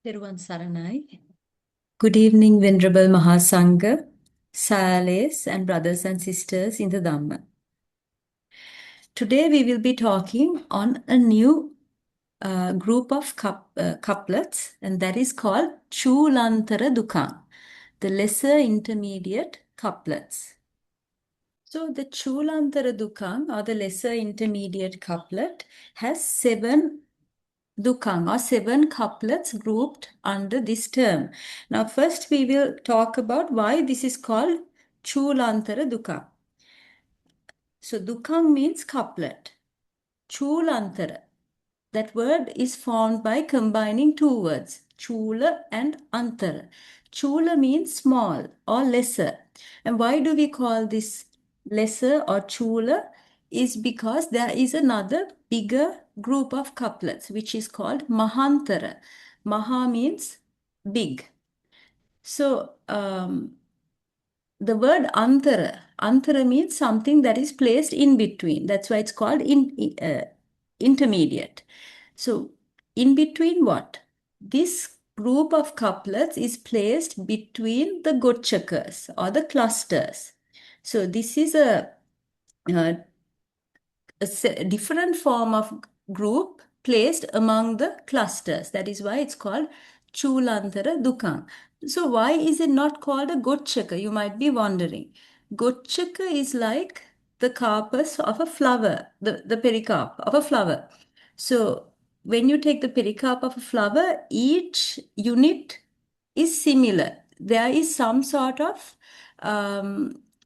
Peruvan Saranai. Good evening, Venerable Mahasangha, Sales, and brothers and sisters in the Dhamma. Today we will be talking on a new group of couplets, and that is called Cūḷantaradukaṃ, the lesser intermediate couplets. So the Cūḷantaradukaṃ, or the lesser intermediate couplet, has 7 dukaṃ, or 7 couplets grouped under this term. Now first we will talk about why this is called Cūḷantaradukaṃ. So dukaṃ means couplet. Cūḷantara, that word is formed by combining 2 words, Cūla and Antara. Cūla means small or lesser. And why do we call this lesser or Cūla? Is because there is another bigger group of couplets which is called Mahāthera. Maha means big. So the word Antara means something that is placed in between. That's why it's called intermediate. So in between what? This group of couplets is placed between the gochakas or the clusters. So this is a different form of group placed among the clusters. That is why it's called Cūḷantaradukaṃ. So why is it not called a gochaka? You might be wondering. Gochaka is like the carpus of a flower, the pericarp of a flower. So when you take the pericarp of a flower, each unit is similar. There is some sort of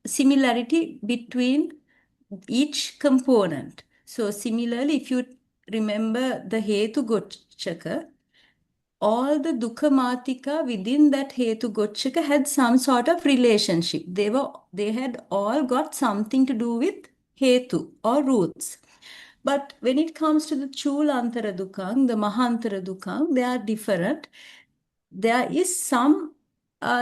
similarity between each component. So similarly, if you remember the Hetu Gochaka, all the Dukkha within that Hetu Gochaka had some sort of relationship. They had all got something to do with Hetu or roots. But when it comes to the Cūḷantaradukaṃ, the Mahāthera, they are different. There is some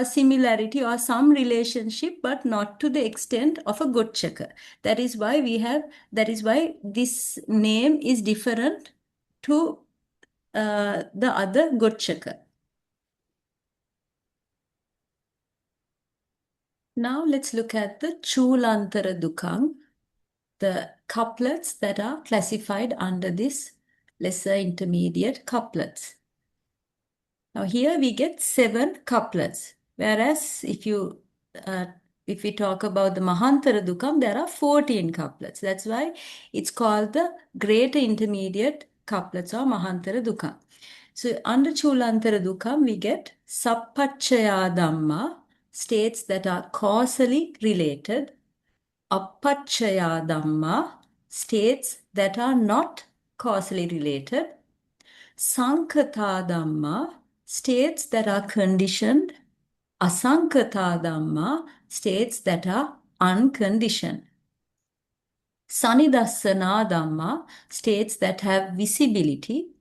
similarity or some relationship, but not to the extent of a gochaka. That is why this name is different to the other gochaka. Now let's look at the Cūḷantaradukaṃ, the couplets that are classified under this lesser intermediate couplets. Now here we get 7 couplets, whereas if we talk about the Mahāthera, there are 14 couplets. That's why it's called the greater intermediate couplets or Mahāthera. So under Cūḷantaradukaṃ we get Sappacchaya Dhamma, states that are causally related. Appacchaya Dhamma, states that are not causally related. Saṅkhata Dhamma, states that are conditioned. Asaṅkhata Dhamma, states that are unconditioned. Sanidassana Dhamma, states that have visibility.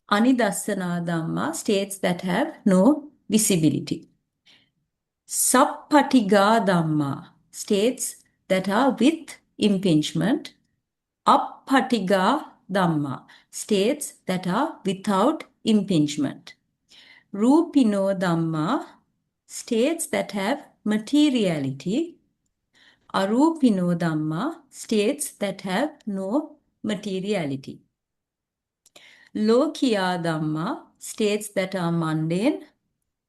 Anidassana Dhamma, states that have no visibility. Sappatiga Dhamma, states that are with impingement. Appatiga Dhamma, states that are without impingement. Rupino Dhamma, states that have materiality. Arupino Dhamma, states that have no materiality. Lokiya Dhamma, states that are mundane.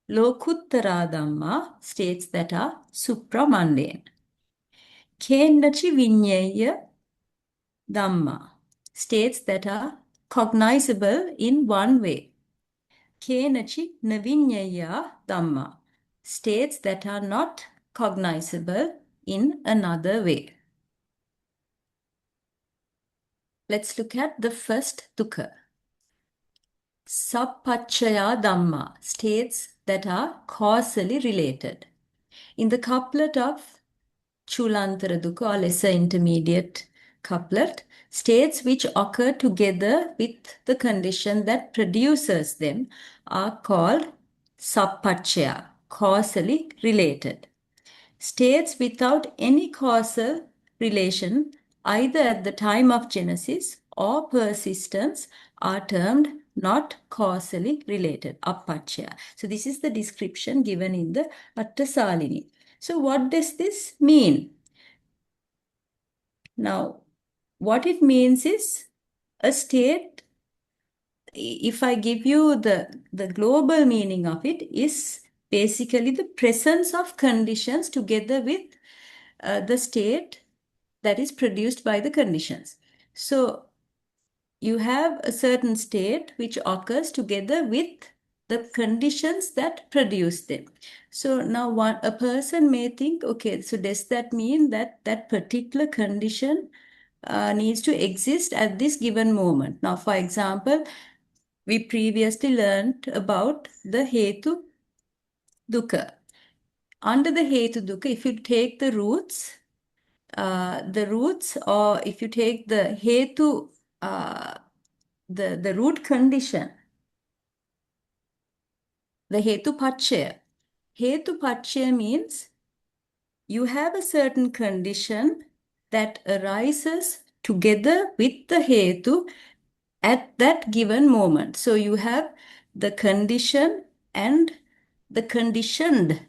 Lokuttara Dhamma, states that are supramundane. Kennaci Viññeya Dhamma, states that are cognizable in one way. Kenaci Naviññeya Dhamma, states that are not cognizable in another way. Let's look at the first dukkha. Sappacchaya Dhamma, states that are causally related. In the couplet of Cūḷantaradukaṃ, or lesser intermediate couplet, states which occur together with the condition that produces them are called sappacchaya, causally related. States without any causal relation, either at the time of genesis or persistence, are termed not causally related, appacchaya. So this is the description given in the Atthasālinī. So what does this mean? Now, what it means is a state, if I give you the global meaning of it, is basically the presence of conditions together with the state that is produced by the conditions. So you have a certain state which occurs together with the conditions that produce them. So now a person may think, okay, so does that mean that that particular condition needs to exist at this given moment? Now, for example, we previously learned about the hetu dukkha. Under the hetu dukkha, if you take the roots, or if you take the hetu, the root condition, the hetu pacchaya. Hetu pacchaya means you have a certain condition that arises together with the hetu at that given moment. So you have the condition and the conditioned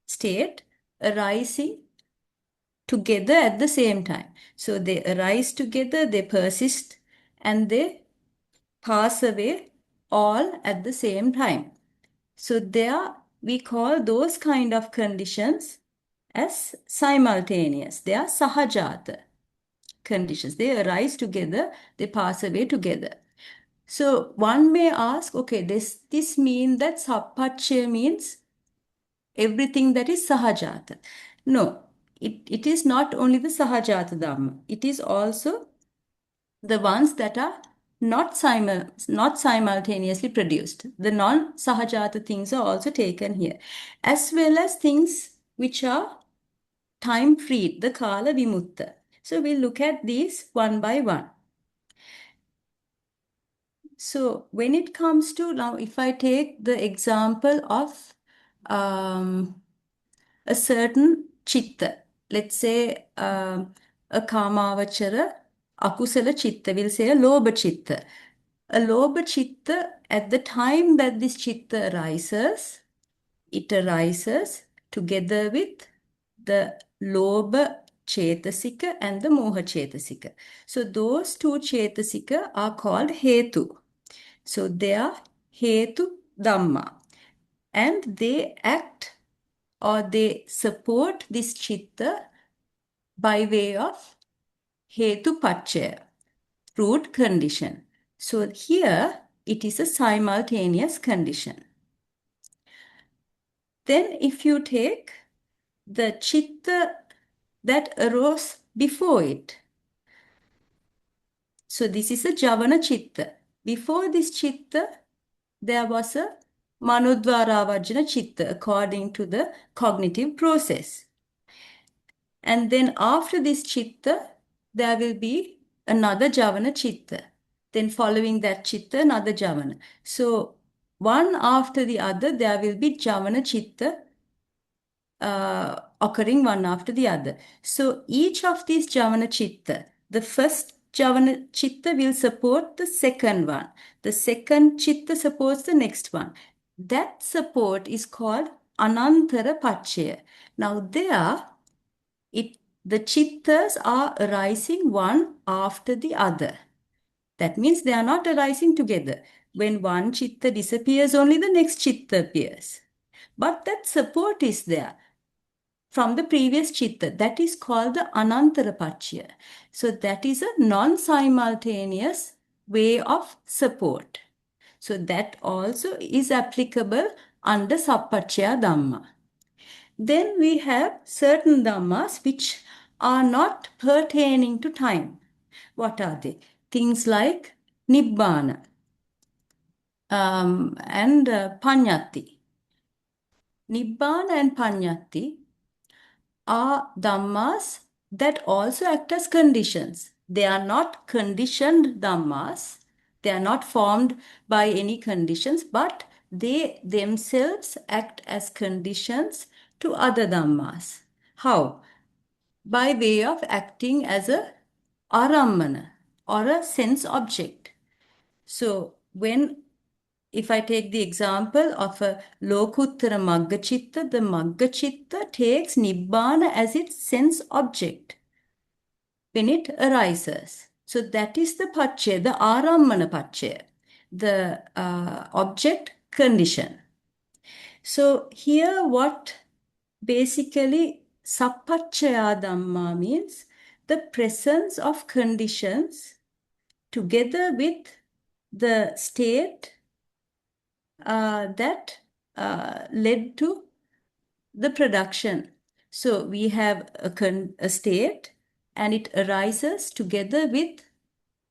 state arising together at the same time. So they arise together, they persist, and they pass away all at the same time. So there we call those kind of conditions as simultaneous. They are sahajata conditions. They arise together, they pass away together. So one may ask, okay, does this mean that sappacchaya means everything that is sahajata? No, it is not only the sahajata dhamma. It is also the ones that are not simultaneously produced. The non-sahajata things are also taken here, as well as things which are time-freed, the kala vimutta. So we'll look at these one by one. So when it comes to, now if I take the example of a certain chitta, let's say a kamavachara akusala chitta, we'll say a lobha chitta. A lobha chitta, at the time that this chitta arises, it arises together with the lobha chetasika and the moha chetasika. So those two chetasika are called hetu. So they are hetu dhamma, and they act or they support this chitta by way of hetu pacchaya, root condition. So here it is a simultaneous condition. Then if you take the chitta that arose before it, so this is a javana chitta. Before this chitta, there was a manudvaravajjana chitta according to the cognitive process. And then after this chitta, there will be another javana chitta. Then following that chitta, another javana. So one after the other, there will be javana chitta occurring one after the other. So each of these javana chitta, the first javana chitta will support the second one. The second chitta supports the next one. That support is called anantara pacchaya. Now there, the chittas are arising one after the other. That means they are not arising together. When one chitta disappears, only the next chitta appears. But that support is there from the previous chitta. That is called the anantara pacchaya. So that is a non-simultaneous way of support. So that also is applicable under sappacchaya dhamma. Then we have certain dhammas which are not pertaining to time. What are they? Things like nibbana and paññatti. Nibbana and paññatti are dhammas that also act as conditions. They are not conditioned dhammas. They are not formed by any conditions, but they themselves act as conditions to other dhammas. How? By way of acting as a arammana or a sense object. So if I take the example of a Lokuttara Magga Chitta, the Magga Chitta takes Nibbana as its sense object when it arises. So that is the Pacchaya, the Arammana Pacchaya, the object condition. So here what basically Sappacchaya Dhamma means the presence of conditions together with the state that led to the production. So we have a state and it arises together with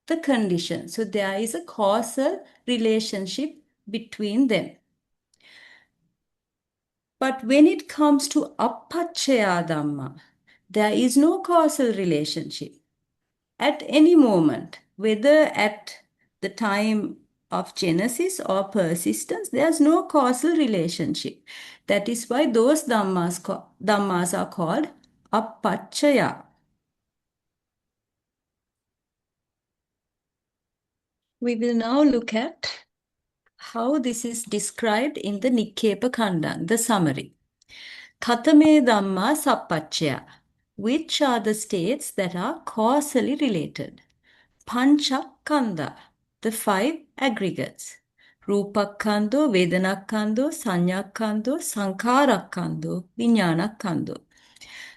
the condition. So there is a causal relationship between them. But when it comes to Appacchaya Dhamma, there is no causal relationship at any moment, whether at the time of genesis or persistence, there's no causal relationship. That is why those dhammas are called Appacchaya. We will now look at how this is described in the Nikkepa Khandang, the summary. Katame Dhamma Sappacchaya. Which are the states that are causally related? Panchakanda, the five aggregates. Rupakando, Vedanakando, Sanyakando, Sankharakando, Vijnanakando.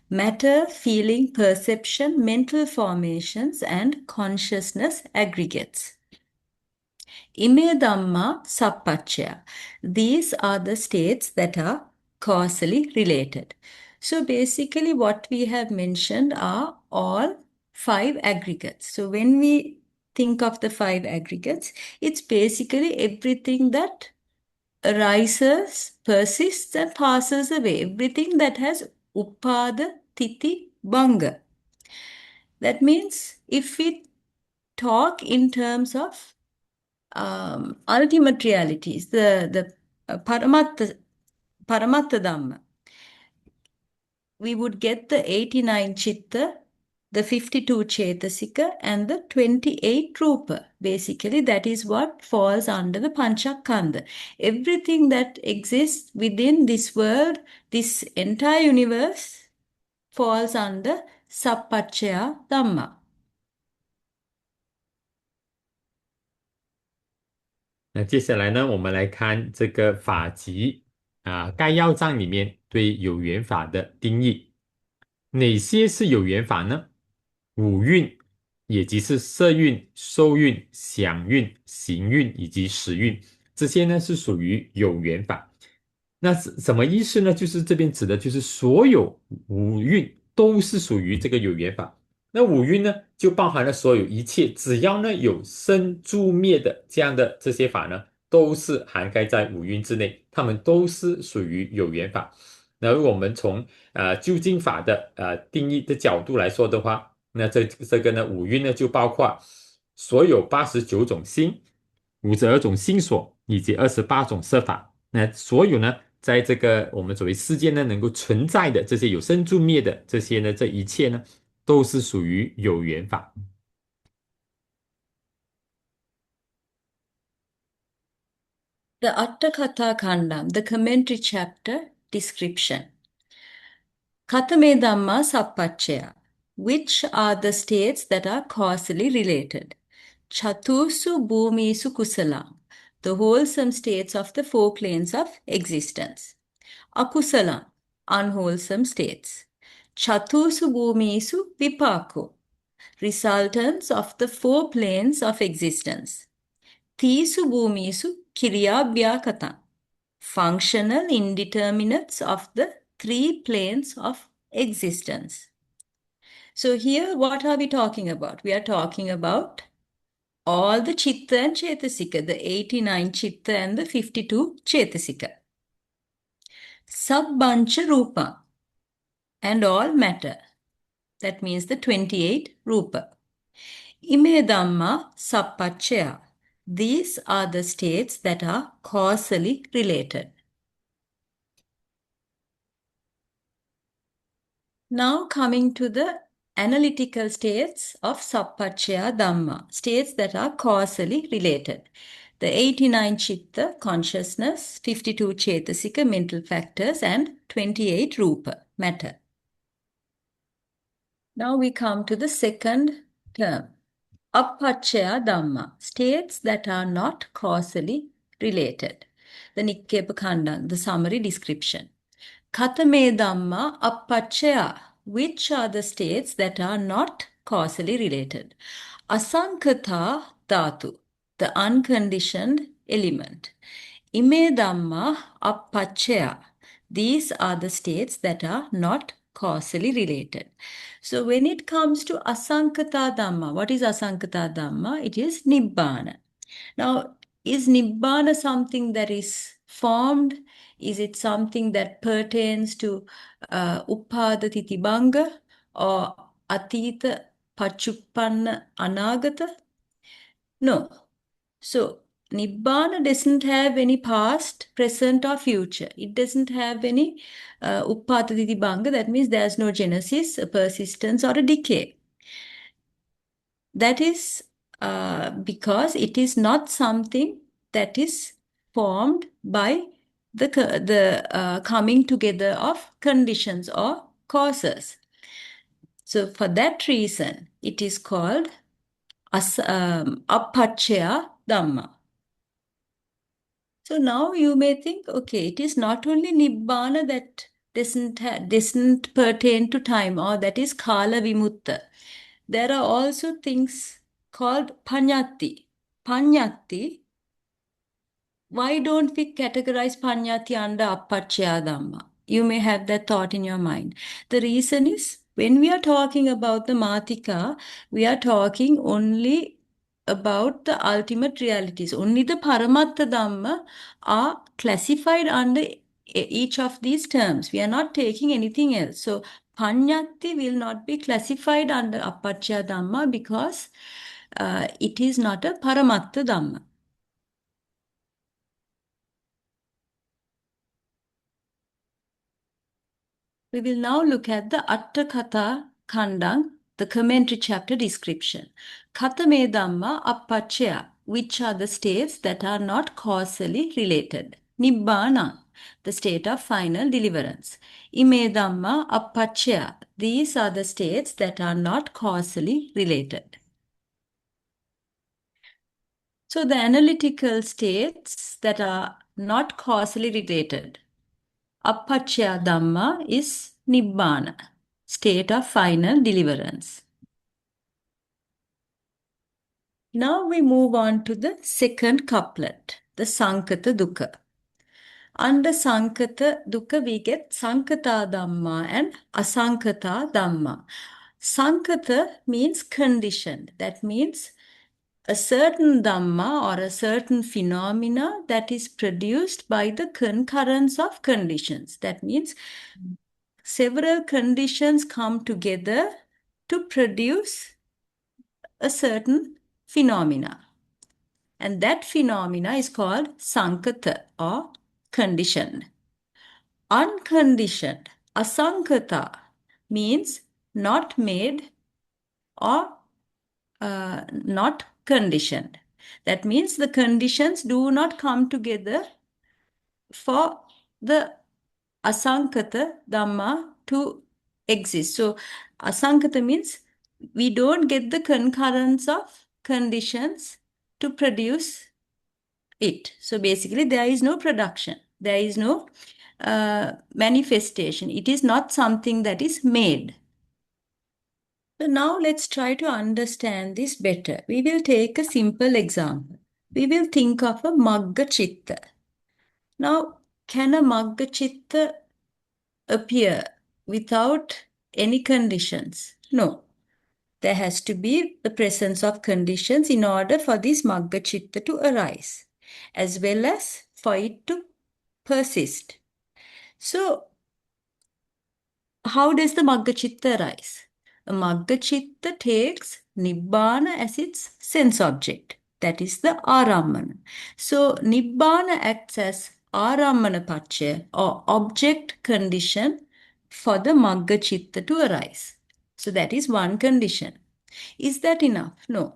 Matter, feeling, perception, mental formations, and consciousness aggregates. Ime Dhamma Sappacchaya. These are the states that are causally related. So basically what we have mentioned are all five aggregates. So when we think of the five aggregates, it's basically everything that arises, persists and passes away. Everything that has upada, titi, banga. That means if we talk in terms of ultimate realities, the Paramattha Dhamma, we would get the 89 Chitta, the 52 Chetasika, and the 28 Rupa. Basically, that is what falls under the Panchakanda. Everything that exists within this world, this entire universe, falls under Sappacchaya Dhamma. 那接下来呢，我们来看这个法集概要章里面对有缘法的定义。哪些是有缘法呢？五蕴，也即是色蕴、受蕴、想蕴、行蕴以及识蕴，这些呢是属于有缘法。那是什么意思呢？就是这边指的就是所有五蕴都是属于这个有缘法。那五蕴呢，就包含了所有一切，只要呢有生住灭的这样的这些法呢，都是涵盖在五蕴之内，它们都是属于有缘法。那如果我们从究竟法的定义的角度来说的话，那这个呢五蕴呢就包括所有89种心、52种心所以及28种色法。那所有呢，在这个我们所谓世间呢能够存在的这些有生住灭的这些呢，这一切呢，都是属于有缘法。The Atthakatha Khandam, the commentary chapter, description. Katame Dhamma Sappacchaya. Which are the states that are causally related? Chatursu Bhumisu Kusalam, the wholesome states of the four planes of existence. Akusalam, unwholesome states. Chatursu Bhumisu Vipako, resultants of the four planes of existence. Tisu Bhumisu Kiryabhyakata, functional indeterminates of the three planes of existence. So here, what are we talking about? We are talking about all the Chitta and Chetasika, the 89 Chitta and the 52 Chetasika. Sabbancha Rupa and all matter. That means the 28 Rupa. Ime Dhamma Sappacchaya. These are the states that are causally related. Now coming to the analytical states of Sappacchaya Dhamma, states that are causally related. The 89 chitta, consciousness, 52 chetasika, mental factors, and 28 rupa, matter. Now we come to the second term, Appacchaya Dhamma, states that are not causally related. The Nikkepa Khandang, the summary description. Kathame Dhamma Appacchaya, which are the states that are not causally related. Asankata Dhatu, the unconditioned element. Ime Dhamma Appacchaya, these are the states that are not causally related. So when it comes to Asankata Dhamma, what is Asankata Dhamma? It is Nibbana. Now, is Nibbana something that is formed? Is it something that pertains to Upada Titibanga or Atita Pachuppanna Anagata? No. So, Nibbana doesn't have any past, present, or future. It doesn't have any Upataditi Bhanga. That means there's no genesis, a persistence, or a decay. That is because it is not something that is formed by the coming together of conditions or causes. So, for that reason, it is called Appacchaya Dhamma. So now you may think, okay, it is not only Nibbana that doesn't pertain to time, or that is Kala Vimutta. There are also things called Panyati. Panyati, why don't we categorize Panyati under Appacchaya Dhamma? You may have that thought in your mind. The reason is, when we are talking about the Matika, we are talking only about the ultimate realities. Only the Paramattha Dhamma are classified under each of these terms. We are not taking anything else. So, Panyati will not be classified under Appacchaya Dhamma because it is not a Paramattha Dhamma. We will now look at the Atthakatha Khandang, the commentary chapter description. Kathame Dhamma Appacchaya, which are the states that are not causally related. Nibbana, the state of final deliverance. Ime Dhamma Appacchaya, these are the states that are not causally related. So the analytical states that are not causally related. Appacchaya Dhamma is Nibbana, state of final deliverance. Now we move on to the second couplet, the Sankata Dukkha. Under Sankata Dukkha, we get Sankata Dhamma and Asankata Dhamma. Sankata means conditioned. That means a certain Dhamma or a certain phenomena that is produced by the concurrence of conditions. That means several conditions come together to produce a certain phenomena. And that phenomena is called Sankata or conditioned. Unconditioned, Asankata, means not made or not conditioned. That means the conditions do not come together for the Asankata Dhamma to exist. So, Asankata means we don't get the concurrence of conditions to produce it. So, basically, there is no production. There is no manifestation. It is not something that is made. So now let's try to understand this better. We will take a simple example. We will think of a Magga Chitta. Now, can a Magga Chitta appear without any conditions? No. There has to be the presence of conditions in order for this Magga Chitta to arise, as well as for it to persist. So, how does the Magga Chitta arise? A Magga Chitta takes Nibbana as its sense object. That is the Arammana. So, Nibbana acts as Arammana Pachya or object condition for the Magga Chitta to arise. So, that is one condition. Is that enough? No.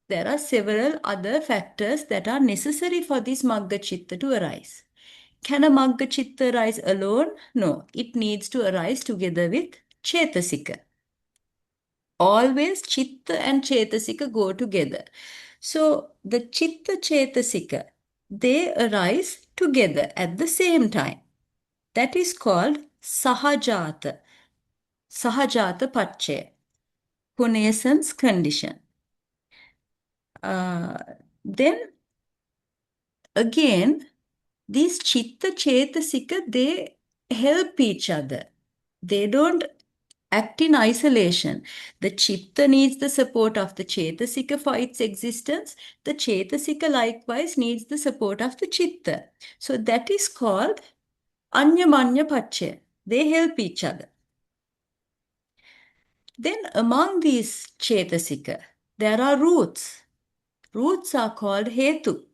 there are several other factors that are necessary for this Magga Chitta to arise. Can a Magga Chitta arise alone? No, it needs to arise together with Chetasika. Always Chitta and Chetasika go together. So the Chitta Chetasika, they arise together at the same time. That is called Sahajata. Sahajata Pacchaya, connaissance condition. Then again, these Chitta Chetasika, they help each other. They don't act in isolation. The Chitta needs the support of the Chetasika for its existence. The Chetasika likewise needs the support of the Chitta. So that is called Anyamanya Pacchaya. They help each other. Then among these Chetasika, there are roots. Roots are called Hetu.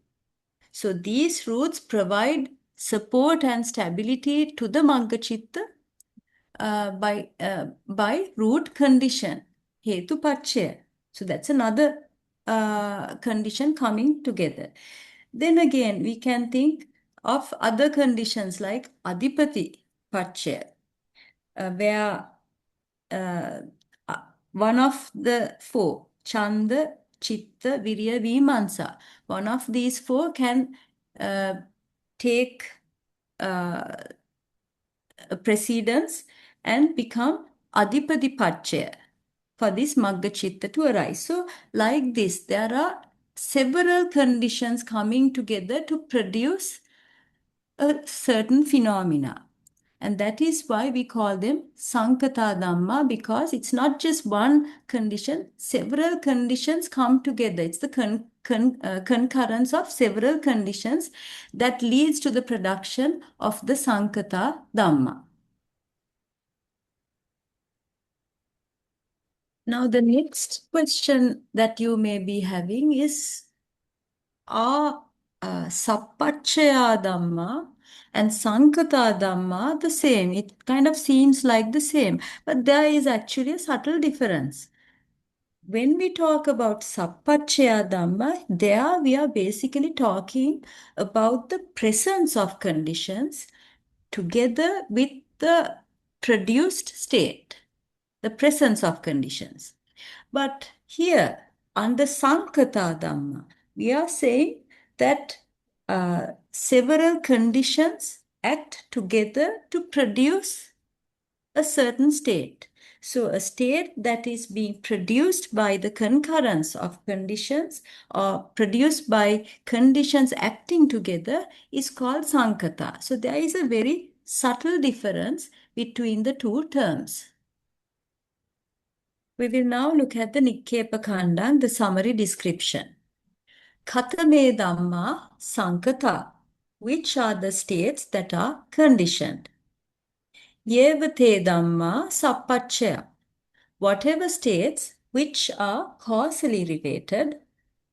So these roots provide support and stability to the Magga Chitta by root condition, Hetu Pacchaya. So that's another condition coming together. Then again, we can think of other conditions like Adipati Pacchaya, where one of the four, Chanda, Chitta, Virya, Vimansa, one of these four can take precedence and become Adipati Pacchaya for this Magga Chitta to arise. So like this, there are several conditions coming together to produce a certain phenomena. And that is why we call them Sankata Dhamma, because it's not just one condition, several conditions come together. It's the concurrence of several conditions that leads to the production of the Sankata Dhamma. Now, the next question that you may be having is, are Sappachaya Dhamma and Sankata Dhamma the same? It kind of seems like the same, but there is actually a subtle difference. When we talk about Sappachaya Dhamma, there we are basically talking about the presence of conditions together with the produced state, the presence of conditions. But here, under Sankata Dhamma, we are saying that several conditions act together to produce a certain state. So a state that is being produced by the concurrence of conditions or produced by conditions acting together is called Sankata. So there is a very subtle difference between the two terms. We will now look at the Nikkepa the summary description. Katame Dhamma Sankata, which are the states that are conditioned. Yevate Dhamma Sappachaya, whatever states which are causally related.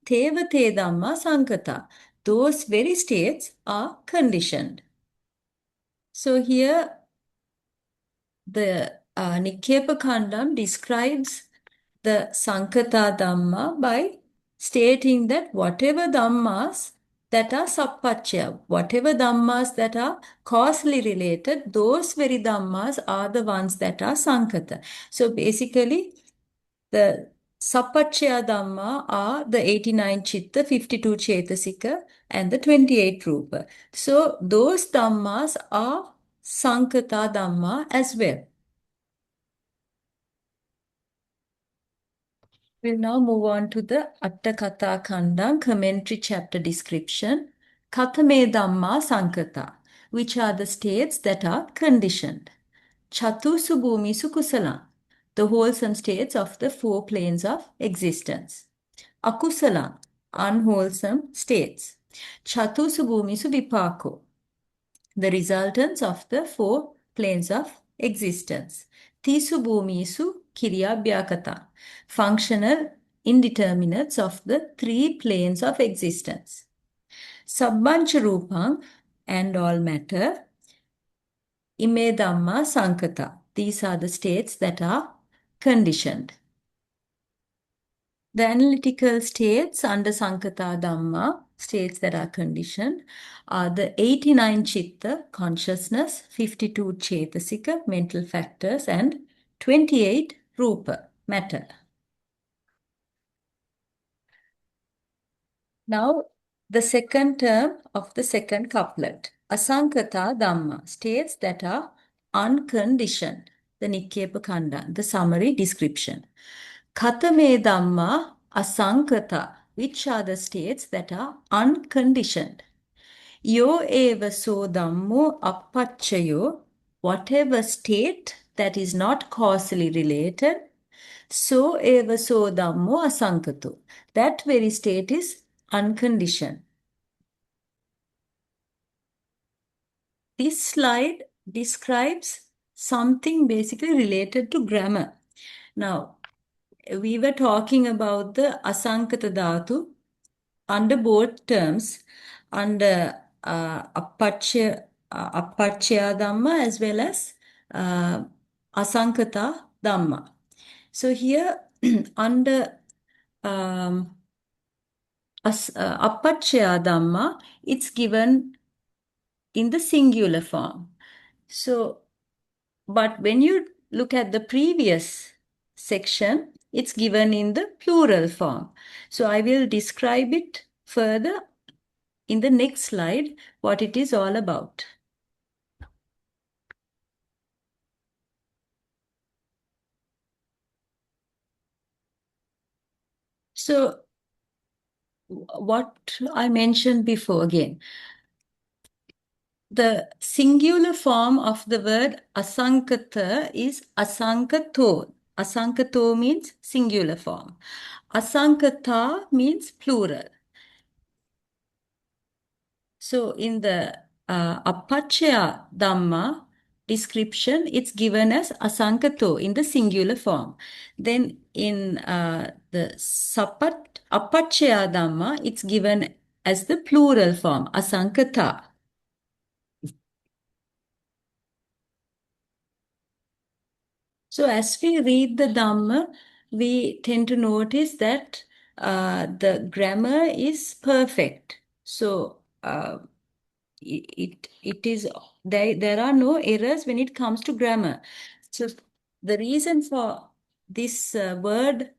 Tevate Dhamma Sankata, those very states are conditioned. So here the Nikkepa describes the Sankata Dhamma by stating that whatever Dhammas that are Sappachaya, whatever Dhammas that are causally related, those very Dhammas are the ones that are Sankata. So basically, the Sappachaya Dhamma are the 89 Chitta, 52 Chetasika, and the 28 Rupa. So those Dhammas are Sankata Dhamma as well. We'll now move on to the Atthasālinī commentary chapter description. Kathame Dhamma Sankata, which are the states that are conditioned. Chatusu Bhumisu Kusala, the wholesome states of the four planes of existence. Akusala, unwholesome states. Chatusu Bhumisu Vipako, the resultants of the four planes of existence. Tisu Bhumisu Kiryabhyakata, functional indeterminates of the three planes of existence. Sabbancha Rupam, and all matter. Ime Dhamma Sankata, these are the states that are conditioned. The analytical states under Sankata Dhamma, states that are conditioned, are the 89 Chitta, consciousness, 52 Chetasika, mental factors, and 28 Rupa, matter. Now, the second term of the second couplet, Asankata Dhamma, states that are unconditioned, the Nikkepa Kanda, the summary description. Katame Dhamma Asankata, which are the states that are unconditioned. Yo eva so Dhammo Appachayo, whatever state that is not causally related, so eva so Dhammo Asankato. That very state is unconditioned. This slide describes something basically related to grammar. Now, we were talking about the Asankata Dhatu under both terms, under Appacchaya Dhamma as well as Asankata Dhamma. So here under Appacchaya Dhamma, it's given in the singular form. So, but when you look at the previous section, it's given in the plural form. So I will describe it further in the next slide, what it is all about. So what I mentioned before again, the singular form of the word asankata is asankato. Asankato means singular form. Asankata means plural. So in the Appacchaya Dhamma description, it's given as asankato in the singular form. Then in the Appacchaya Dhamma, it's given as the plural form, asankata. So as we read the Dhamma, we tend to notice that the grammar is perfect. So it is there are no errors when it comes to grammar. So the reason for this word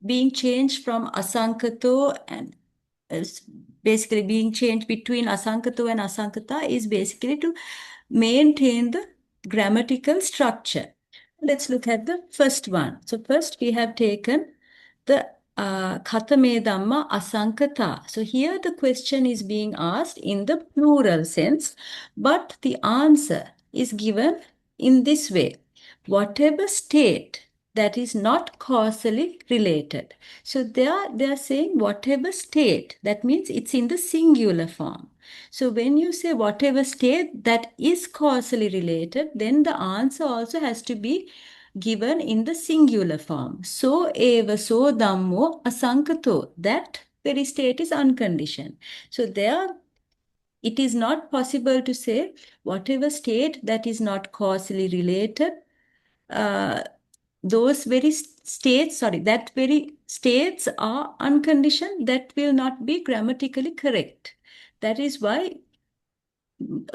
being changed from asankato and basically being changed between asankato and asankata is basically to maintain the grammatical structure. Let's look at the first one. So first we have taken the Katame Dhamma Asankata. So here the question is being asked in the plural sense, but the answer is given in this way. Whatever state that is not causally related. So they are saying whatever state, that means it's in the singular form. So when you say whatever state that is causally related, then the answer also has to be given in the singular form. So eva so dhammo asankato. That very state is unconditioned. So there it is not possible to say whatever state that is not causally related, those very states, that very states are unconditioned. That will not be grammatically correct. That is why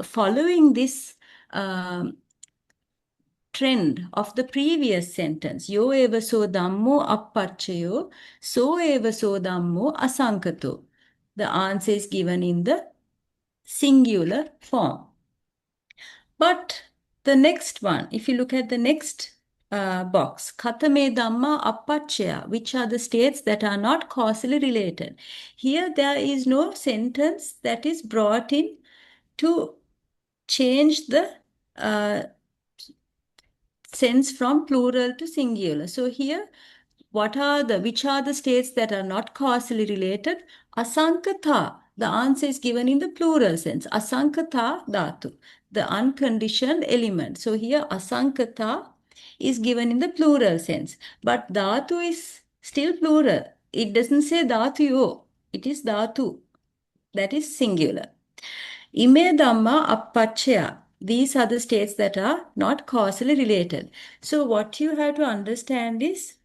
following this trend of the previous sentence, yo eva so dhammo appacchayo, so eva so dhammo asankato. The answer is given in the singular form. But the next one, if you look at the next box, Katame Dhamma Appacchaya, which are the states that are not causally related. Here there is no sentence that is brought in to change the sense from plural to singular. So here, which are the states that are not causally related? Asankata. The answer is given in the plural sense. Asankata dhatu, the unconditioned element. So here asankata is given in the plural sense. But dhatu is still plural. It doesn't say dhatuyo. It is dhatu. That is singular. Ime dhamma appacchaya. These are the states that are not causally related. So what you have to understand is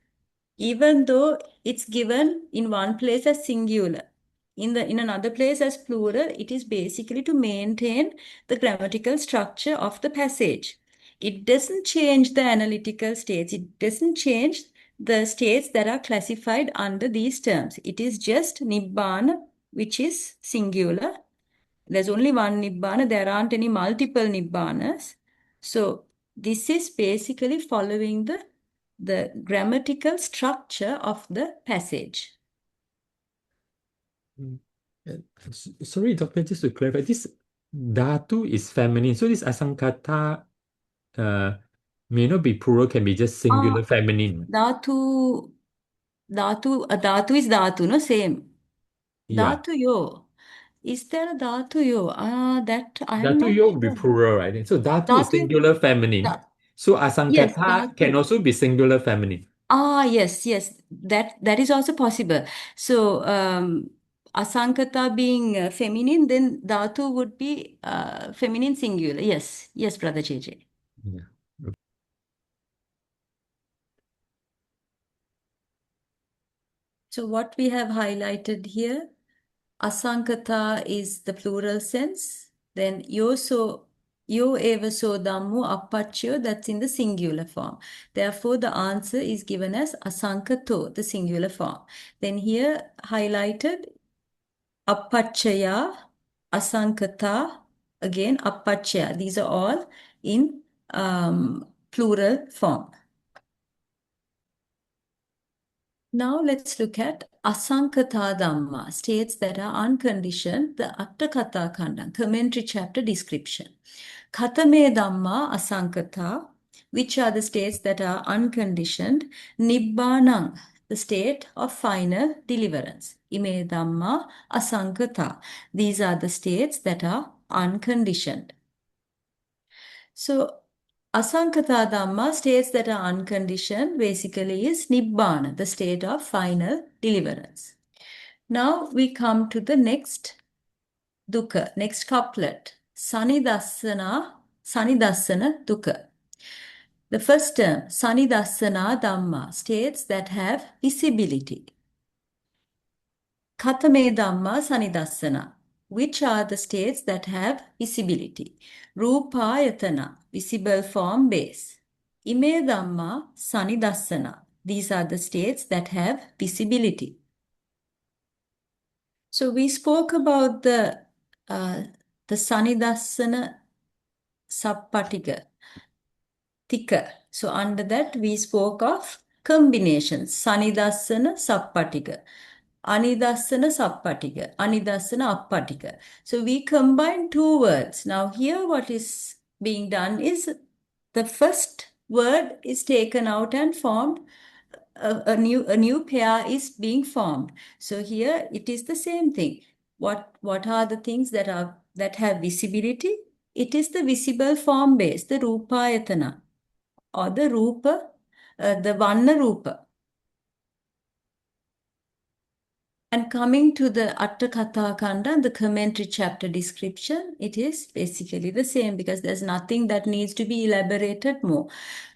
even though it's given in one place as singular. In another place as plural, it is basically to maintain the grammatical structure of the passage. It doesn't change the analytical states. It doesn't change the states that are classified under these terms. It is just Nibbana, which is singular. There's only one Nibbana. There aren't any multiple Nibbanas. So this is basically following the grammatical structure of the passage. Sorry, Doctor, just to clarify, this dhatu is feminine. So this asankata may not be plural, can be just singular feminine. Dhatu is dhatu, no? Same. Yeah. Dhatu yo. Is there a dhatu yo? That I am Dhatu not yo will be sure. plural, right? So dhatu is Dhatu, singular feminine. dha- So yes, asankata can dhatu. also be singular feminine. Yes. That is also possible. So, asankata being feminine, then dhatu would be feminine singular. Yes, Brother JJ. Yeah. So what we have highlighted here, asankata is the plural sense. Then yo eva so dhammo appaccio, that's in the singular form. Therefore, the answer is given as asankato, the singular form. Then here highlighted appacchaya, asankata, again appacchaya. These are all in plural form. Now let's look at Asankata Dhamma, states that are unconditioned, the Atthasālinī, commentary chapter description. Katame Dhamma Asankata, which are the states that are unconditioned, Nibbānaṃ, the state of final deliverance. Ime Dhamma Asankata, these are the states that are unconditioned. So, Asankata Dhamma, states that are unconditioned, basically is Nibbana, the state of final deliverance. Now we come to the next dukkha, next couplet, Sanidasana dukkha. The first term, Sanidasana Dhamma, states that have visibility. Katame Dhamma Sanidasana, which are the states that have visibility. Rupayatana, visible form base. Ime Dhamma Sanidasana, these are the states that have visibility. So we spoke about the Sanidasana subpatika, tika. So under that we spoke of combinations, Sanidasana subpatika. Anidassana sappatika, anidassana appatika. So we combine two words. Now here what is being done is the first word is taken out and formed. A new pair is being formed. So here it is the same thing. What are the things that have visibility? It is the visible form base, the rupayatana, or the rupa, the vanna rupa. And coming to the Atthasālinī, the commentary chapter description, it is basically the same because there's nothing that needs to be elaborated more.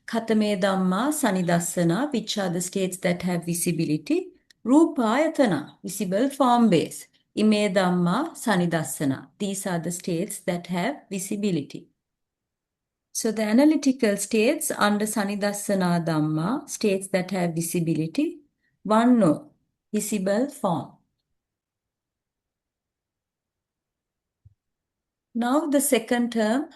Katame Dhamma Sanidasana, which are the states that have visibility. Rupayatana, visible form base. Ime Dhamma Sanidasana, these are the states that have visibility. So the analytical states under Sanidasana Dhamma, states that have visibility. Vanno, visible form. Now the second term,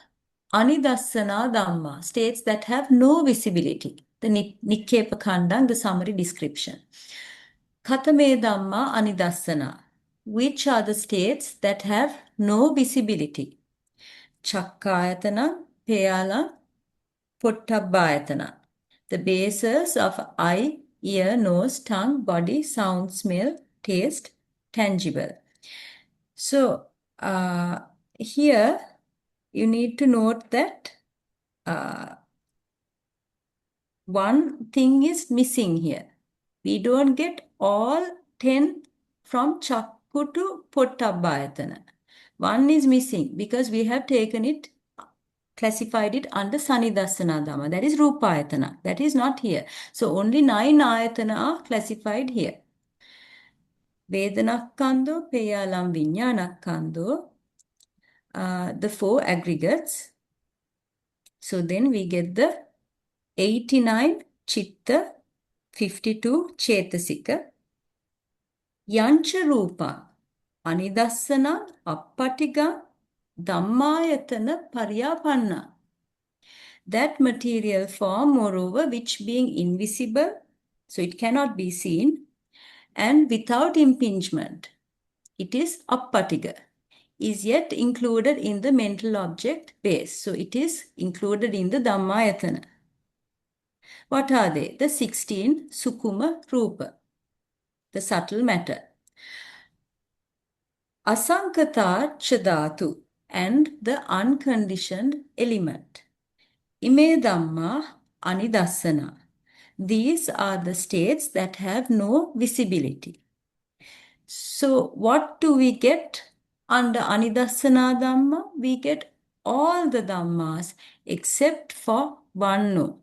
Anidassana Dhamma, states that have no visibility. The Nikkepakhandang, the summary description. Katame Dhamma Anidassana, which are the states that have no visibility. Chakkayatana, Peyala, Pottabbayatana, the bases of eye, ear, nose, tongue, body, sound, smell, taste, tangible. So, here you need to note that one thing is missing here. We don't get all 10 from Chakku to Pottabbayatana. One is missing because we have taken it classified it under Sanidassana Dhamma. That is Rupayatana. That is not here. So only 9 ayatana are classified here. Vedanakkhando, Peyalam Vijñānakkhandho, the 4 aggregates. So then we get the 89 Chitta, 52 Chetasika, Yancha Rupa, Anidassana, Appatiga, Dhammayatana, Paryapanna. That material form, moreover, which being invisible, so it cannot be seen, and without impingement, it is appatiga, is yet included in the mental object base. So it is included in the Dhammayatana. What are they? The 16 Sukuma Rupa, the subtle matter. Asankata Chadatu, and the unconditioned element. Ime Dhamma Anidassana. These are the states that have no visibility. So what do we get under Anidassana Dhamma? We get all the Dhammas except for one no.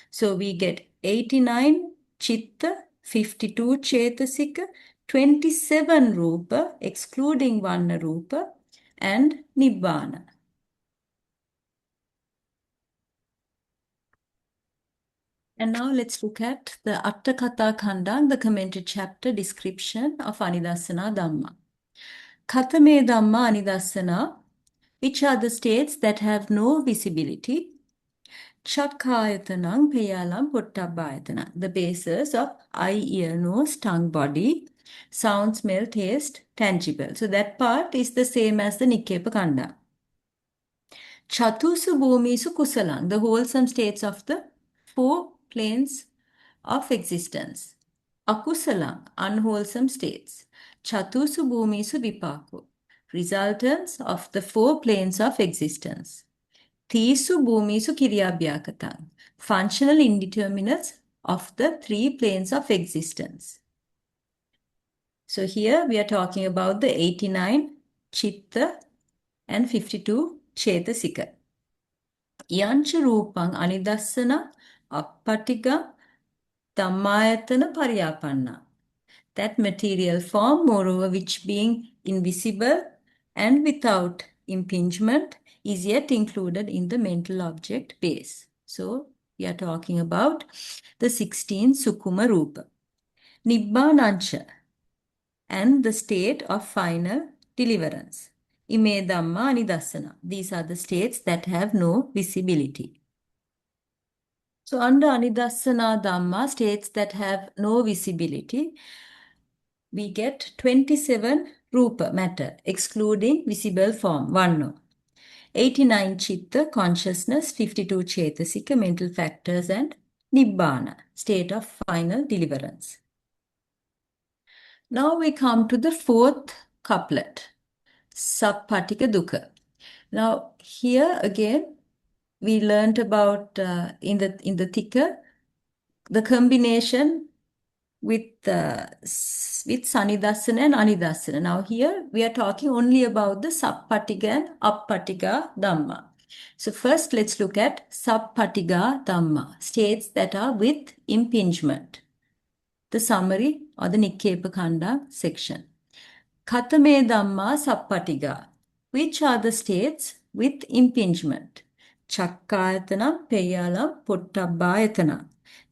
So we get 89 Chitta, 52 Chetasika, 27 Rupa, excluding one Rupa, and Nibbana. And now let's look at the Atthasālinī, the commentary chapter description of Anidassana Dhamma. Kathame Dhamma Anidassana, which are the states that have no visibility. Chakkāyatanam Peyalam Pottabbayatana, the basis of eye, ear, nose, tongue, body, sound, smell, taste, tangible. So that part is the same as the Nikkepa. Chatusu Bhumisu Kusalang, the wholesome states of the 4 planes of existence. Akusalang, unwholesome states. Chatusu Bhumisu Vipako, resultants of the 4 planes of existence. Tisu Bhumisu Kiryabhyakatang, functional indeterminates of the 3 planes of existence. So here we are talking about the 89 Chitta and 52 Chetasika. Yancha Rupang Anidassana Appatiga Dhammayatana Paryapanna. That material form, moreover, which being invisible and without impingement, is yet included in the mental object base. So we are talking about the 16 Sukuma Rupa. Nibbanancha, and the state of final deliverance. Ime Dhamma Anidassana. These are the states that have no visibility. So under Anidassana Dhamma, states that have no visibility, we get 27 Rupa, matter, excluding visible form, one no. 89 Chitta, consciousness, 52 Chetasika, mental factors, and Nibbana, state of final deliverance. Now we come to the 4th couplet, Sappatika Dukkha. Now here again, we learned about in the Thika, the combination with Sanidassana and Anidassana. Now here we are talking only about the Sappatika and Appatiga Dhamma. So first let's look at Sappatika Dhamma, states that are with impingement. The summary or the Nikkepa section. Kathame Dhamma Sappatiga, which are the states with impingement. Chakkāyatana, Peyalam, Pottabbayatana,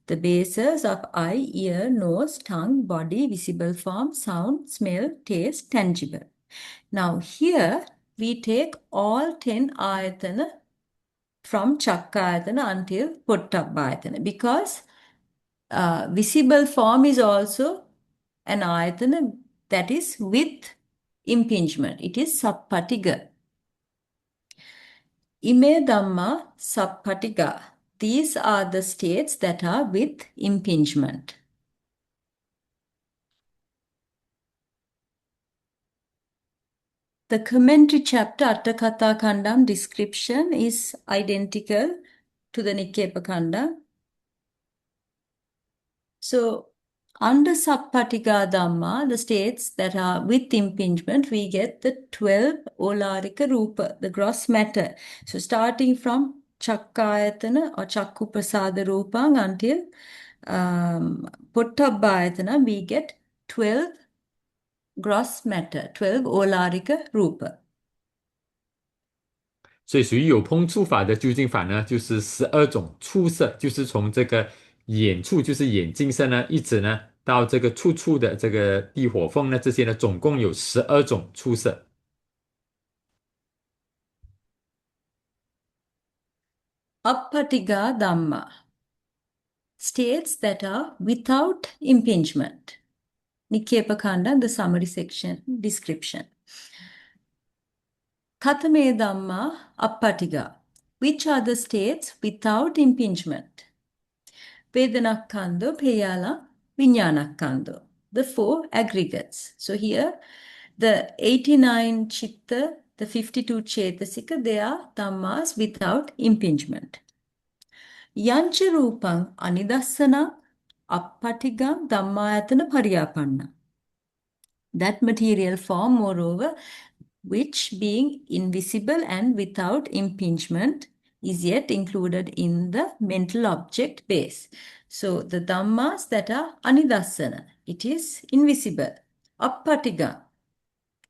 the bases of eye, ear, nose, tongue, body, visible form, sound, smell, taste, tangible. Now here we take all 10 ayatana from Chakkāyatana until Pottabbayatana, because visible form is also an ayatana that is with impingement. It is Sappatiga. Ime Dhamma Sappatiga. These are the states that are with impingement. The commentary chapter Atthasālinī description is identical to the Nikkepa. So Under Sappattika Dhamma, the states that are with impingement, we get the 12 Olarika Rupa, the gross matter. So starting from Chakkayatana or Chakkuprasada Rupang until Pottabhayatana, we get 12 gross matter, 12 Olarika Rupa. 所以属于有碰触法的究竟法呢，就是12种触色，就是从这个眼处，就是眼睛色呢，一直呢到这个处处的这个地火缝呢，这些呢总共有12种触色。Appatiga Dhamma, states that are without impingement. Nikkepakanda, the summary section, description. Kathame Dhamma Appatiga, which are the states without impingement? Vedanakkhando, Peyala, Vijñānakkando, the four aggregates. So here, the 89 Chitta, the 52 Chetasika, they are Dhammas without impingement. Yancha Rupang Anidassana Appatigam Dhammayatana Pariyapanna. That material form, moreover, which being invisible and without impingement is yet included in the mental object base. So the Dhammas that are Anidassana, it is invisible, Appatiga,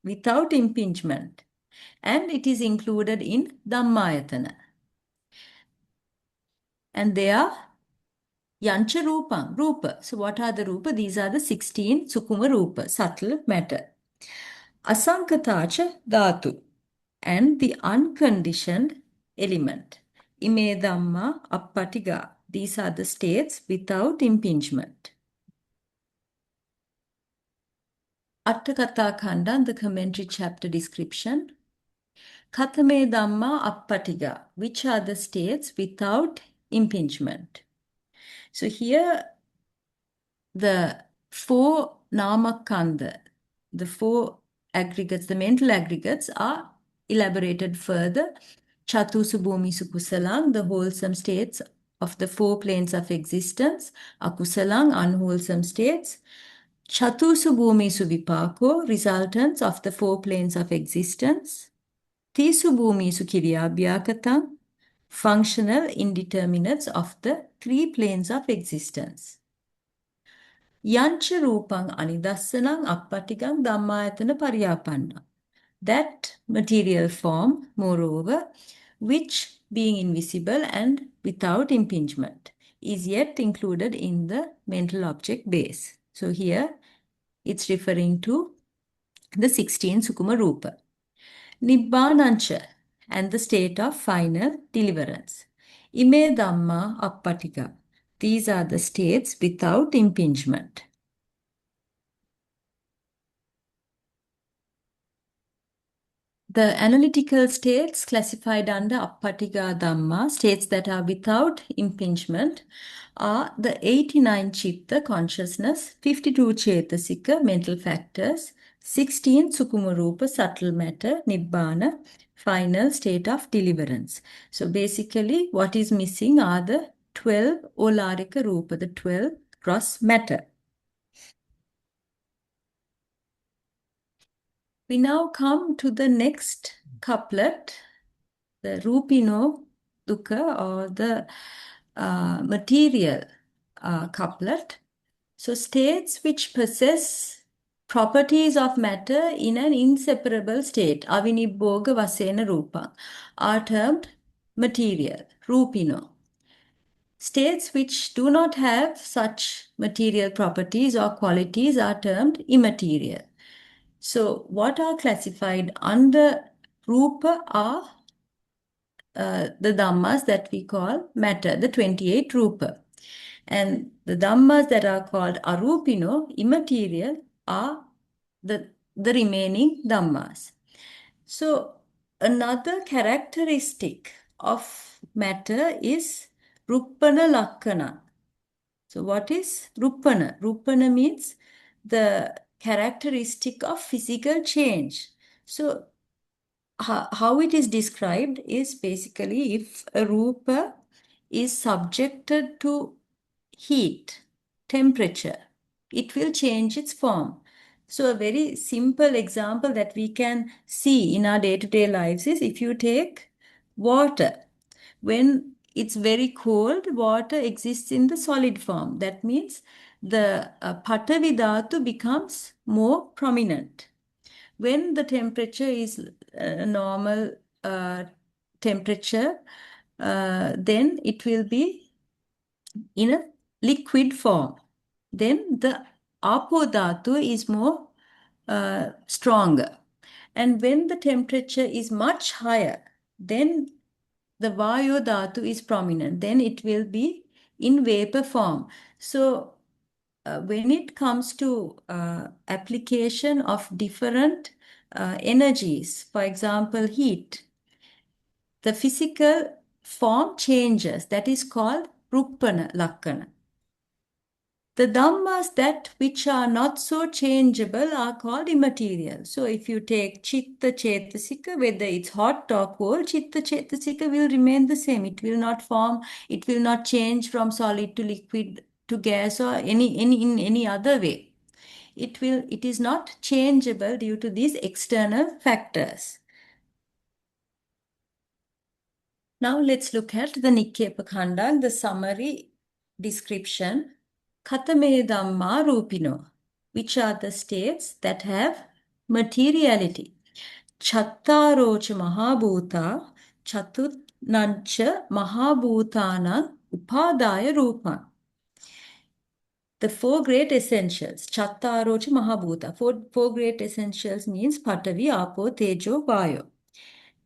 without impingement, and it is included in Dhammayatana. And they are Yancha Rupam, Rupa. So what are the Rupa? These are the 16 Sukuma Rupa, subtle matter. Asankatacha Dhatu, and the unconditioned element. Ime Dhamma Appatiga. These are the states without impingement. Atthakatha Khanda, the commentary chapter description. Kathame Dhamma Appatiga, which are the states without impingement. So here, the four Namakanda, the four aggregates, the mental aggregates are elaborated further. Chatusu Bhumisu Kusalang, the wholesome states of the four planes of existence. Akusalang, unwholesome states. Chatusu Bhumisu Vipako, resultants of the four planes of existence. Tisu Bhumisu Kiryabhyakatang, functional indeterminates of the three planes of existence. Yancha Rupang Anidassanang Appatigang Dhammayatana Pariyapanna. That material form, moreover, which being invisible and without impingement, is yet included in the mental object base. So here, it's referring to the 16 Sukuma Rupa. Nibbānancha, and the state of final deliverance. Ime Dhamma Appatiga. These are the states without impingement. The analytical states classified under Appatiga Dhamma, states that are without impingement, are the 89 Chitta consciousness, 52 Chetasika mental factors, 16 Sukuma Rupa subtle matter, Nibbana, final state of deliverance. So basically what is missing are the 12 Olarika Rupa, the 12 gross matter. We now come to the next couplet, the Rupino Dukkha, or the material couplet. So states which possess properties of matter in an inseparable state, avinibboga vasena rupa, are termed material, Rupino. States which do not have such material properties or qualities are termed immaterial. So what are classified under Rupa are the Dhammas that we call matter, the 28 Rupa. And the Dhammas that are called Arupino, immaterial, are the remaining Dhammas. So another characteristic of matter is Ruppana Lakkana. So what is Ruppana? Ruppana means the characteristic of physical change. So how it is described is basically if a rupa is subjected to heat, temperature, it will change its form. So a very simple example that we can see in our day-to-day lives is if you take water. When it's very cold, water exists in the solid form. That means the Patavi Dhatu becomes more prominent. When the temperature is normal temperature, then it will be in a liquid form. Then the Apo Dhatu is more stronger. And when the temperature is much higher, then the Vayu Dhatu is prominent. Then it will be in vapor form. So when it comes to application of different energies, for example, heat, the physical form changes. That is called Ruppana Lakkana. The Dhammas that which are not so changeable are called immaterial. So if you take Chitta Chetasika, whether it's hot or cold, Chitta Chetasika will remain the same. It will not form, it will not change from solid to liquid to gas or in any other way. It is not changeable due to these external factors. Now let's look at the Nikkepa the summary description. Katame Dhamma Rupino, which are the states that have materiality. Chattarocha Mahabhuta, Chatunancha Mahabhutana Upadaya Rupa. The four great essentials, Chattarocha Mahabhuta. Four great essentials means Patavi, Apo, Tejo, Vayo.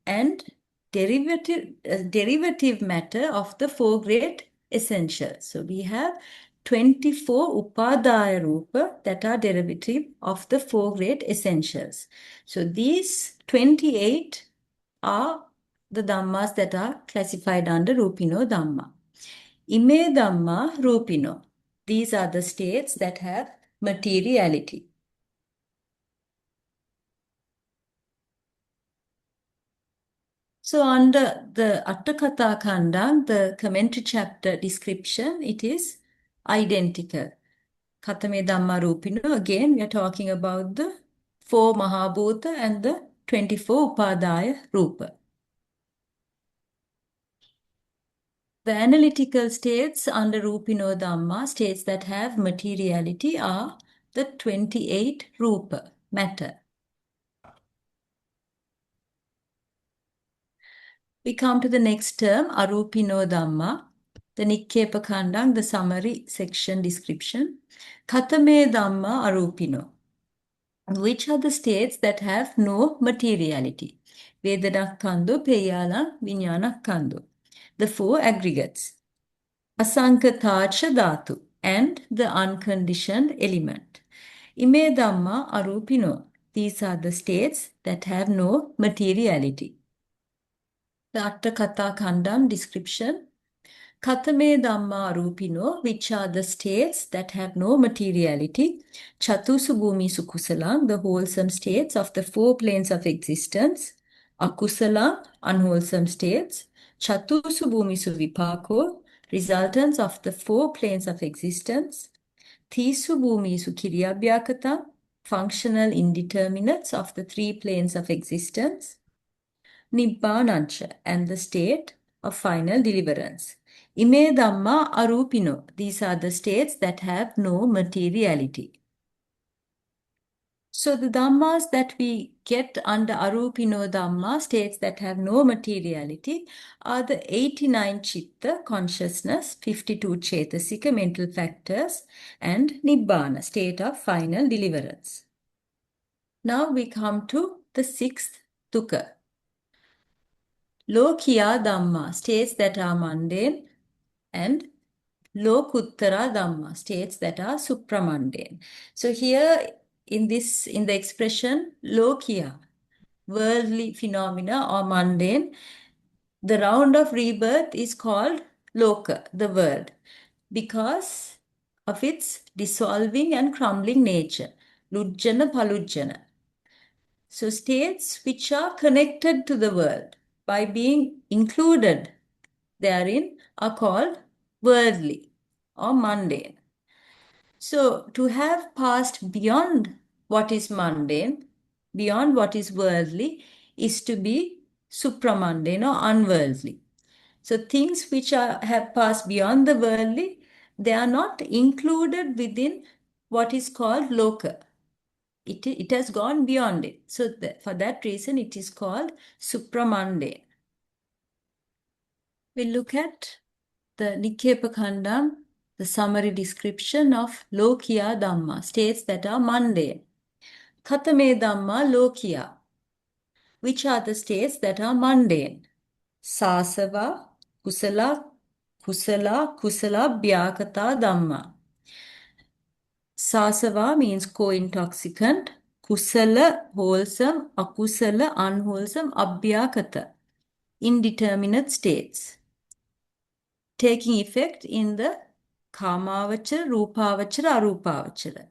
And derivative matter of the four great essentials. So we have 24 Upadaya Rupa that are derivative of the four great essentials. So these 28 are the Dhammas that are classified under Rupino Dhamma. Ime Dhamma Rupino. These are the states that have materiality. So under the Atthasālinī, the commentary chapter description, it is identical. Katame Dhamma Rupino, again we are talking about the 4 Mahabhuta and the 24 Upadaya Rupa. The analytical states under Rupino Dhamma, states that have materiality, are the 28 Rupa, matter. We come to the next term, Arupino Dhamma, the Nikkepa the summary section description. Katame Dhamma Arupino, which are the states that have no materiality. Vedanakkandu, Peyala, Vijñānakkandu, the 4 aggregates. Asankatacha Dhatu, and the unconditioned element. Ime Dhamma Arupino, these are the states that have no materiality. The Atthasālinī description. Katame Dhamma Rupino, which are the states that have no materiality. Chatusu Bhumisu Kusalang, the wholesome states of the 4 planes of existence. Akusalang, unwholesome states. Chatusu Bhumisu Vipako, resultants of the 4 planes of existence. Tisu Bhumisu Kiryabhyakata, functional indeterminates of the 3 planes of existence. Nibbānancha, and the state of final deliverance. Ime Dhamma Arupino, these are the states that have no materiality. So the Dhammas that we get under Arupino Dhamma, states that have no materiality, are the 89 Chitta, consciousness, 52 Chetasika, mental factors, and Nibbāna, state of final deliverance. Now we come to the 6th Dukkha. Lokiya Dhamma, states that are mundane, and Lokuttara Dhamma, states that are supramundane. So here in the expression Lokiya, worldly phenomena or mundane, the round of rebirth is called Loka, the world, because of its dissolving and crumbling nature. Lujjana Palujjana. So states which are connected to the world by being included therein are called worldly or mundane. So, to have passed beyond what is mundane, beyond what is worldly, is to be supramundane or unworldly. So, things which have passed beyond the worldly, they are not included within what is called loka. It has gone beyond it. So, for that reason, it is called supramundane. We look at the Nikkhepakhandam, the summary description of Lokiya Dhamma, states that are mundane. Katame Dhamma Lokiya, which are the states that are mundane. Sāsava, Kusala, Bhyakata Dhamma. Sāsava means co-intoxicant, Kusala, wholesome, Akusala, unwholesome, Abhyakata, indeterminate states, taking effect in the Kāmāvachara, Rūpāvachara, Arūpāvachara,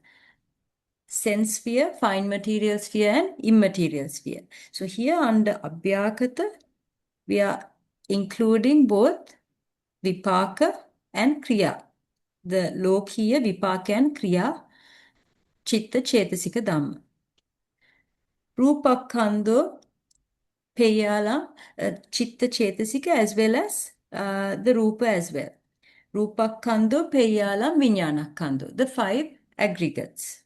sense sphere, fine material sphere, and immaterial sphere. So here under Abhyakata, we are including both Vipaka and Kriya. The Lokiya, Vipaka and Kriya, Chitta Chetasika Dhamma. Rupakkhando, Peyala, Chitta Chetasika as well as the Rupa as well. Rupakkhando, Peyala, Vijñānakkhandho, the 5 aggregates.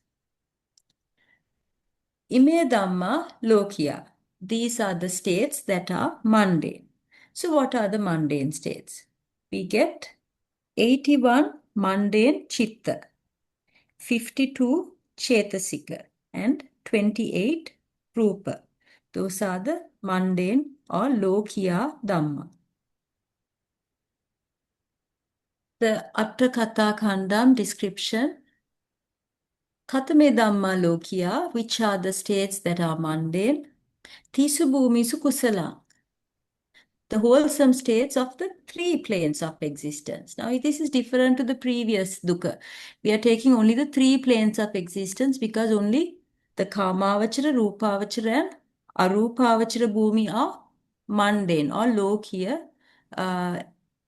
Ime Dhamma Lokiya. These are the states that are mundane. So what are the mundane states? We get 81 mundane chitta, 52 chetasika, and 28 rupa. Those are the mundane or Lokiya Dhamma. The Atthasālinī description. Katame Dhamma Lokiya, which are the states that are mundane. Tisu Bhumisu Kusala, the wholesome states of the 3 planes of existence. Now, this is different to the previous dukkha. We are taking only the 3 planes of existence because only the Kāmāvachara, Rūpāvachara, and Arūpāvachara Bhumi are mundane or Lokiya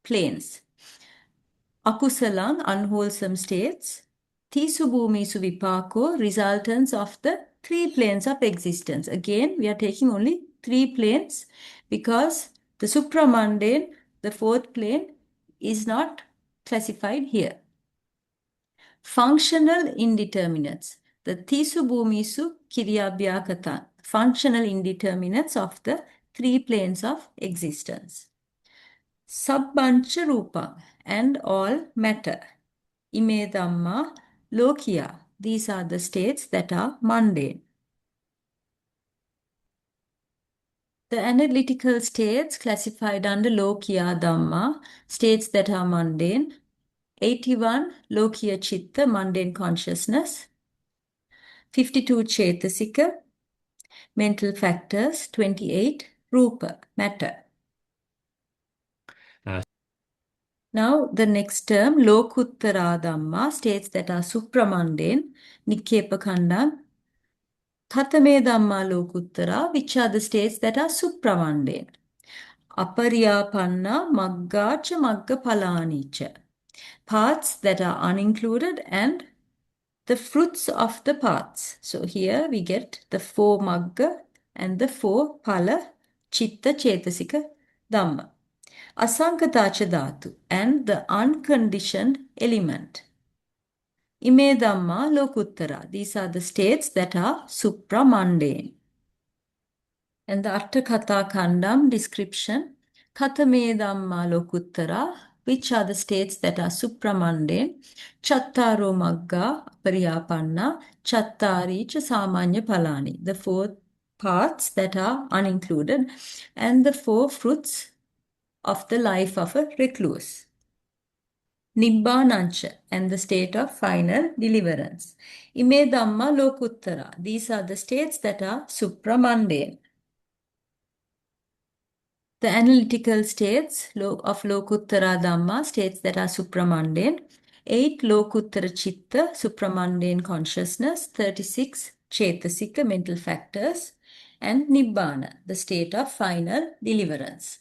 planes. Akusalang, unwholesome states. Tisu Bhumisu Vipako, resultants of the 3 planes of existence. Again, we are taking only 3 planes because the supramundane, the 4th plane, is not classified here. Functional indeterminates, the Tisu Bhumisu Kiryabhyakata, functional indeterminates of the 3 planes of existence. Sabbancha Rupa, and all matter. Ime Dhamma Lokiya, these are the states that are mundane. The analytical states classified under Lokiya Dhamma, states that are mundane. 81 Lokiya Chitta, mundane consciousness. 52 Chetasika, mental factors. 28 Rupa, matter. Now, the next term, Lokuttara Dhamma, states that are supramundane. Nikkhepakhandam. Katame Dhamma Lokuttara, which are the states that are supramundane. Aparyapanna Maggacha Magga Phalānicha, paths that are unincluded and the fruits of the paths. So here we get the 4 Magga and the 4 Phala, Chitta Chetasika Dhamma. Asankatacha Dhatu, and the unconditioned element. Ime Dhamma Lokuttara, these are the states that are supramundane. And the Atthasālinī description, Katame Dhamma Lokuttara, which are the states that are supramundane. Chattaro Magga Aparyapanna, Chattari cha Samanya Phalāni, the 4 paths that are unincluded, and the 4 fruits of the life of a recluse. Nibbānancha, and the state of final deliverance. Ime Dhamma Lokuttara, these are the states that are supramundane. The analytical states of Lokuttara Dhamma, states that are supramundane. 8 Lokuttara Chitta, supramundane consciousness. 36 Chetasika, mental factors. And Nibbāna, the state of final deliverance.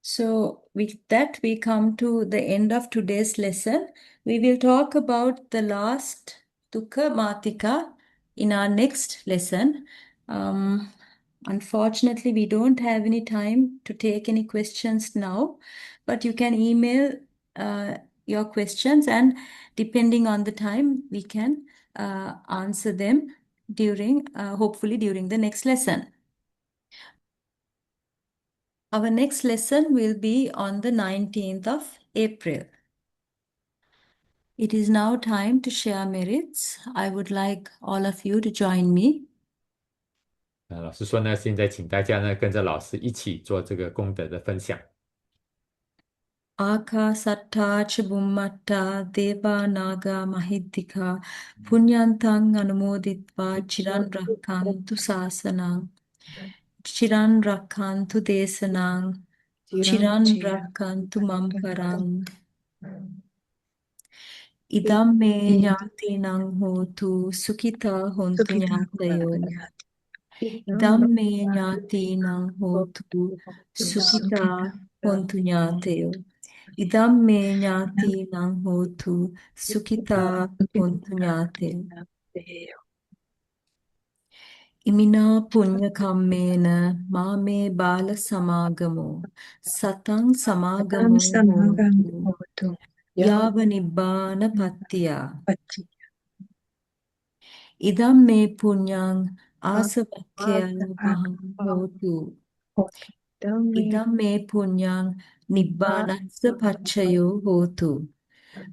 So with that, we come to the end of today's lesson. We will talk about the last Dukkha Matika in our next lesson. Unfortunately, we don't have any time to take any questions now, but you can email your questions, and depending on the time, we can answer them hopefully during the next lesson. Our next lesson will be on the 19th of April. It is now time to share merits. I would like all of you to join me. 老师说呢，现在请大家呢跟着老师一起做这个功德的分享。Ākāsattā ca bhummattā deva naga mahiddhika puññantaṃ anumoditvā ciran rakkantu sāsanam ciran rakkantu desanam ciran rakkantu mam paraṃ idam me ñātīnaṃ hotu sukhitā hontu ñātayo idam me ñātīnaṃ hotu sukhitā hontu ñātayo idam me ñātīnaṃ hotu sukhitā hontu ñātayo Imina punya kammena mame bala samagamo satang samagamo hotu yava nibbana pattiya idam me punyang asavakkaya maham hotu idam me punyang nibbanassa paccayo hotu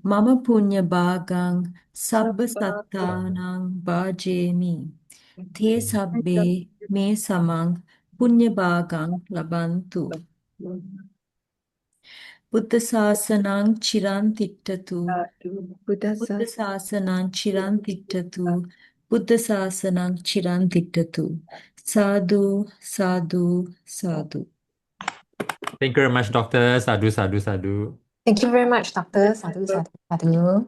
mama punya bhagang sabba sattanang bhajemi te sabbe me samang punya bhagang labantu Buddha sāsanang chiran tittatu Buddha sāsanang chiran tittatu Buddha sāsanang chiran tittatu Sadhu, sadhu, sadhu. Thank you very much, Doctor. Sadhu, sadhu, sadhu. Thank you very much, Doctor. Sadhu, sadhu, sadhu.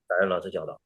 感恩老师教导。